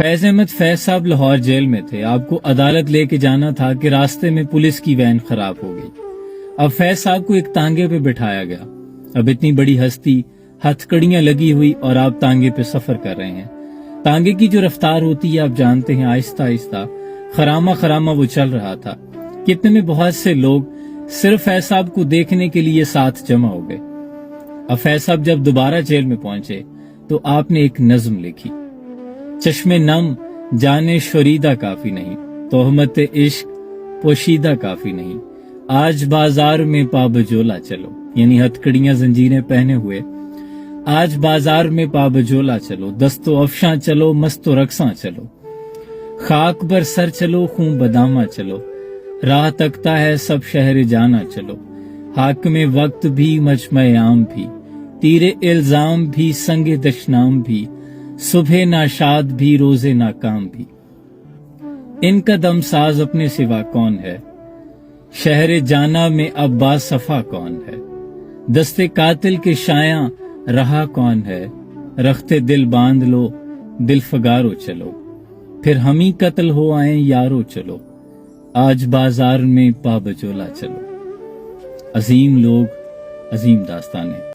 फैज अहमद फैज साहब लाहौर जेल में थे। आपको अदालत लेके जाना था कि रास्ते में पुलिस की वैन खराब हो गई। अब फैज साहब को एक तांगे पे बिठाया गया। अब इतनी बड़ी हस्ती, हथकड़ियां लगी हुई और आप तांगे पे सफर कर रहे हैं। तांगे की जो रफ्तार होती है आप जानते हैं, आहिस्ता आहिस्ता खरामा खरामा वो चल रहा था। कितने में बहुत से लोग सिर्फ फैज साहब को देखने के लिए साथ जमा हो गए। अब फैज साहब जब दोबारा जेल में पहुंचे तो आपने एक नज्म लिखी, चश्मे नम जाने शरीदा काफी नहीं, तोहमत इश्क पोशीदा काफी नहीं, आज बाजार में पाबजोला चलो, यानी हथकड़ियां जंजीरें पहने हुए आज बाजार में पाबजोला चलो, दस्तो अफशां चलो मस्तो रक्सां चलो, खाक पर सर चलो खूं बदामा चलो, राह तकता है सब शहर जाना चलो, हाकमे वक्त भी मजमे आम भी, तीरे इल्जाम भी संगे दशनाम भी, सुबह नाशाद भी रोजे नाकाम भी, इनका दम साज अपने सिवा कौन है, शहर जाना में अब बासफा कौन है, दस्ते कातिल के शाया रहा कौन है, रखते दिल बांध लो दिल फगारो चलो, फिर हम ही कत्ल हो आए यारो चलो, आज बाजार में पाबजोला चलो। अजीम लोग, अजीम दास्तानें।